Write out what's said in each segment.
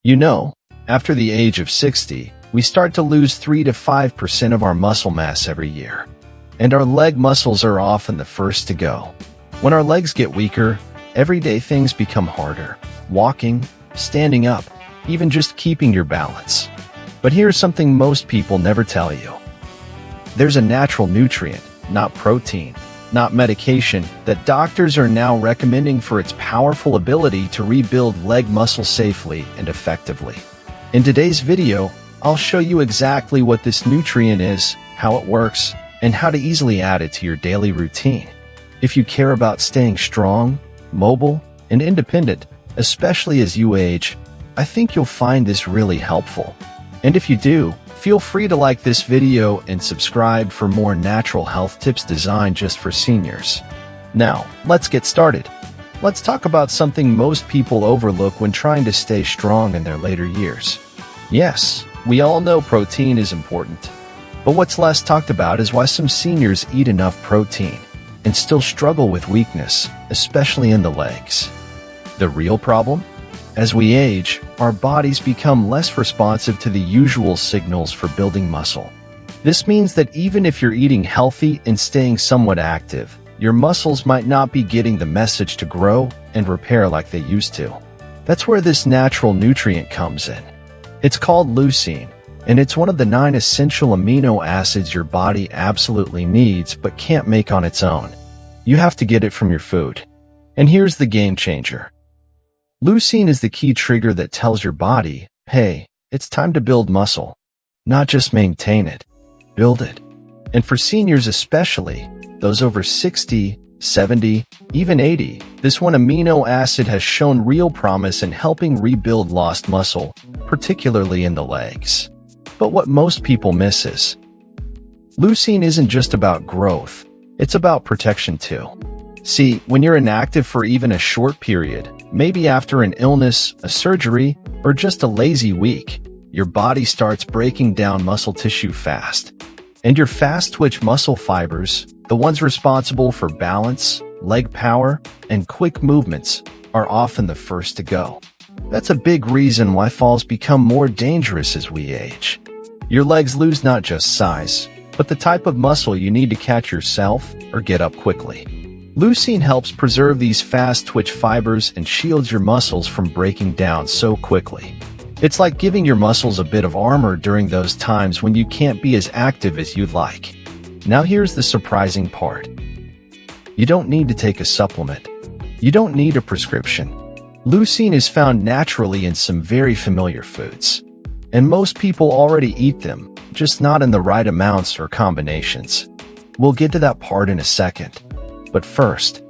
You know, after the age of 60, we start to lose 3 to 5% of our muscle mass every year. And our leg muscles are often the first to go. When our legs get weaker, everyday things become harder. Walking, standing up, even just keeping your balance. But here's something most people never tell you. There's a natural nutrient, not protein, not medication, that doctors are now recommending for its powerful ability to rebuild leg muscle safely and effectively. In today's video, I'll show you exactly what this nutrient is, how it works, and how to easily add it to your daily routine. If you care about staying strong, mobile, and independent, especially as you age, I think you'll find this really helpful. And if you do, feel free to like this video and subscribe for more natural health tips designed just for seniors. Now, let's get started. Let's talk about something most people overlook when trying to stay strong in their later years. Yes, we all know protein is important. But what's less talked about is why some seniors eat enough protein and still struggle with weakness, especially in the legs. The real problem? As we age, our bodies become less responsive to the usual signals for building muscle. This means that even if you're eating healthy and staying somewhat active, your muscles might not be getting the message to grow and repair like they used to. That's where this natural nutrient comes in. It's called leucine, and it's one of the 9 essential amino acids your body absolutely needs but can't make on its own. You have to get it from your food. And here's the game changer. Leucine is the key trigger that tells your body, hey, it's time to build muscle. Not just maintain it, build it. And for seniors especially, those over 60, 70, even 80, this one amino acid has shown real promise in helping rebuild lost muscle, particularly in the legs. But what most people miss is, leucine isn't just about growth, it's about protection too. See, when you're inactive for even a short period, maybe after an illness, a surgery, or just a lazy week, your body starts breaking down muscle tissue fast. And your fast-twitch muscle fibers, the ones responsible for balance, leg power, and quick movements, are often the first to go. That's a big reason why falls become more dangerous as we age. Your legs lose not just size, but the type of muscle you need to catch yourself or get up quickly. Leucine helps preserve these fast-twitch fibers and shields your muscles from breaking down so quickly. It's like giving your muscles a bit of armor during those times when you can't be as active as you'd like. Now here's the surprising part. You don't need to take a supplement. You don't need a prescription. Leucine is found naturally in some very familiar foods. And most people already eat them, just not in the right amounts or combinations. We'll get to that part in a second. But first,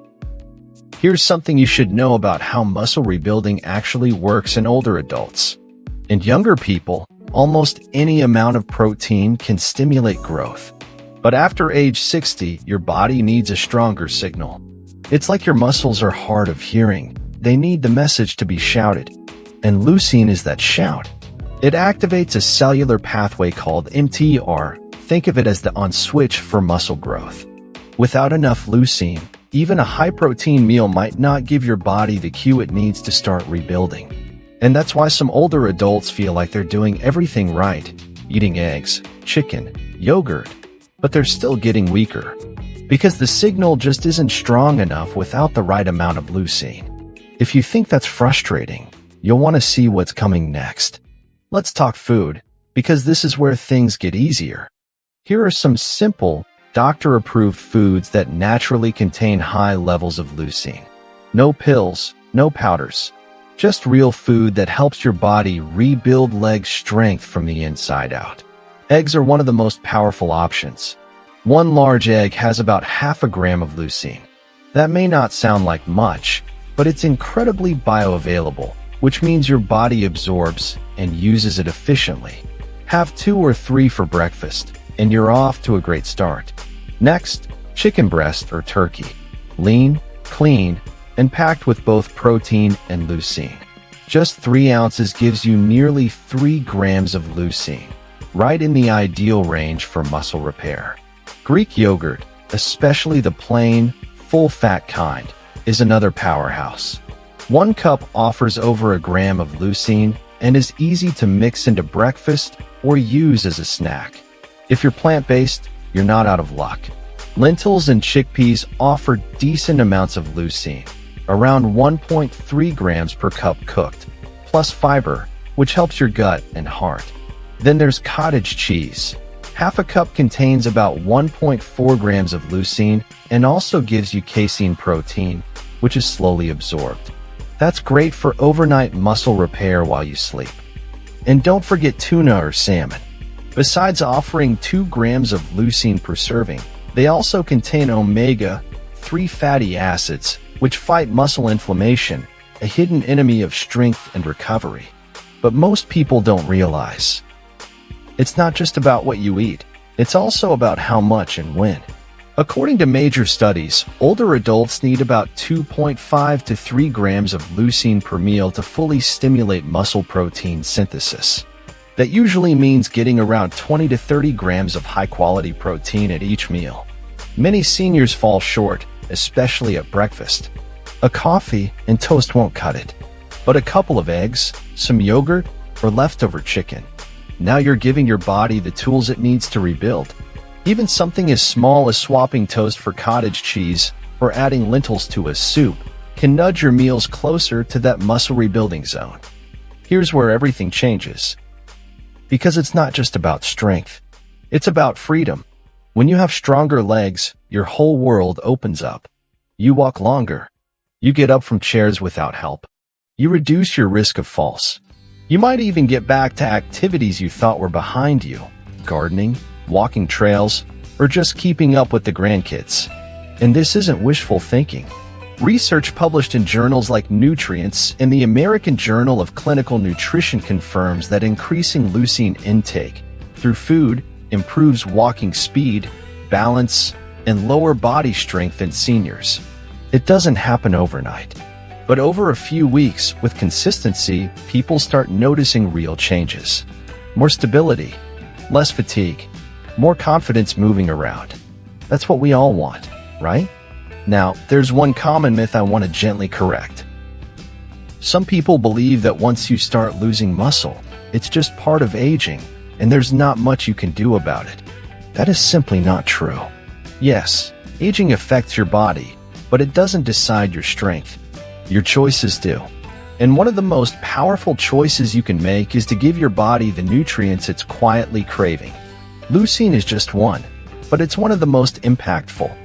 here's something you should know about how muscle rebuilding actually works in older adults. In younger people, almost any amount of protein can stimulate growth. But after age 60, your body needs a stronger signal. It's like your muscles are hard of hearing. They need the message to be shouted. And leucine is that shout. It activates a cellular pathway called mTOR. Think of it as the on switch for muscle growth. Without enough leucine, even a high-protein meal might not give your body the cue it needs to start rebuilding. And that's why some older adults feel like they're doing everything right, eating eggs, chicken, yogurt, but they're still getting weaker. Because the signal just isn't strong enough without the right amount of leucine. If you think that's frustrating, you'll want to see what's coming next. Let's talk food, because this is where things get easier. Here are some simple, doctor-approved foods that naturally contain high levels of leucine. No pills, no powders. Just real food that helps your body rebuild leg strength from the inside out. Eggs are one of the most powerful options. One large egg has about half a gram of leucine. That may not sound like much, but it's incredibly bioavailable, which means your body absorbs and uses it efficiently. Have 2 or 3 for breakfast, and you're off to a great start. Next, chicken breast or turkey. Lean, clean, and packed with both protein and leucine. Just 3 ounces gives you nearly 3 grams of leucine, right in the ideal range for muscle repair. Greek yogurt, especially the plain, full-fat kind, is another powerhouse. 1 cup offers over a gram of leucine, and is easy to mix into breakfast or use as a snack. If you're plant-based, you're not out of luck. Lentils and chickpeas offer decent amounts of leucine, around 1.3 grams per cup cooked, plus fiber, which helps your gut and heart. Then there's cottage cheese. Half a cup contains about 1.4 grams of leucine and also gives you casein protein, which is slowly absorbed. That's great for overnight muscle repair while you sleep. And don't forget tuna or salmon. Besides offering 2 grams of leucine per serving, they also contain omega-3 fatty acids, which fight muscle inflammation, a hidden enemy of strength and recovery. But most people don't realize. It's not just about what you eat, it's also about how much and when. According to major studies, older adults need about 2.5 to 3 grams of leucine per meal to fully stimulate muscle protein synthesis. That usually means getting around 20 to 30 grams of high-quality protein at each meal. Many seniors fall short, especially at breakfast. A coffee and toast won't cut it, but a couple of eggs, some yogurt, or leftover chicken. Now you're giving your body the tools it needs to rebuild. Even something as small as swapping toast for cottage cheese or adding lentils to a soup can nudge your meals closer to that muscle rebuilding zone. Here's where everything changes. Because it's not just about strength, it's about freedom. When you have stronger legs, your whole world opens up. You walk longer. You get up from chairs without help. You reduce your risk of falls. You might even get back to activities you thought were behind you, gardening, walking trails, or just keeping up with the grandkids. And this isn't wishful thinking. Research published in journals like Nutrients and the American Journal of Clinical Nutrition confirms that increasing leucine intake through food improves walking speed, balance, and lower body strength in seniors. It doesn't happen overnight. But over a few weeks, with consistency, people start noticing real changes. More stability, less fatigue, more confidence moving around. That's what we all want, right? Now, there's one common myth I want to gently correct. Some people believe that once you start losing muscle, it's just part of aging, and there's not much you can do about it. That is simply not true. Yes, aging affects your body, but it doesn't decide your strength. Your choices do. And one of the most powerful choices you can make is to give your body the nutrients it's quietly craving. Leucine is just one, but it's one of the most impactful.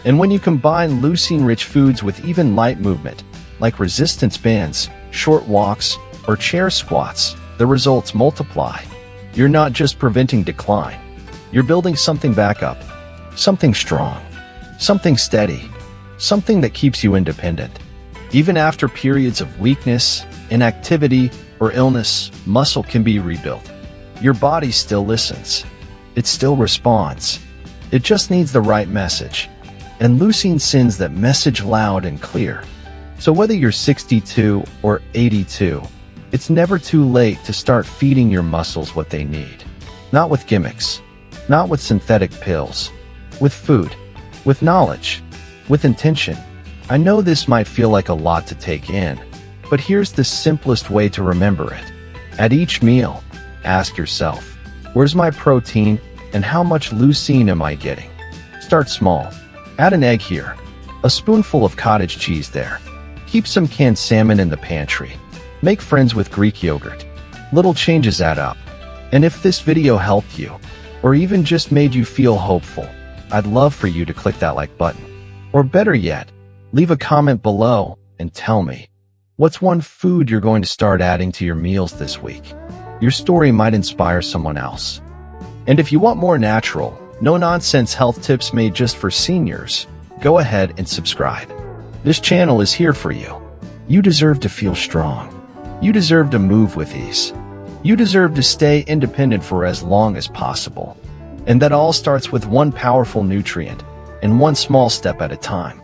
And when you combine leucine-rich foods with even light movement, like resistance bands, short walks, or chair squats, the results multiply. You're not just preventing decline. You're building something back up. Something strong. Something steady. Something that keeps you independent. Even after periods of weakness, inactivity, or illness, muscle can be rebuilt. Your body still listens. It still responds. It just needs the right message. And leucine sends that message loud and clear. So whether you're 62 or 82, it's never too late to start feeding your muscles what they need. Not with gimmicks. Not with synthetic pills. With food. With knowledge. With intention. I know this might feel like a lot to take in, but here's the simplest way to remember it. At each meal, ask yourself, where's my protein and how much leucine am I getting? Start small. Add an egg here, a spoonful of cottage cheese there. Keep some canned salmon in the pantry. Make friends with Greek yogurt. Little changes add up. And if this video helped you, or even just made you feel hopeful, I'd love for you to click that like button. Or better yet, leave a comment below and tell me, what's one food you're going to start adding to your meals this week? Your story might inspire someone else. And if you want more natural, no-nonsense health tips made just for seniors, go ahead and subscribe. This channel is here for you. You deserve to feel strong. You deserve to move with ease. You deserve to stay independent for as long as possible. And that all starts with one powerful nutrient and one small step at a time.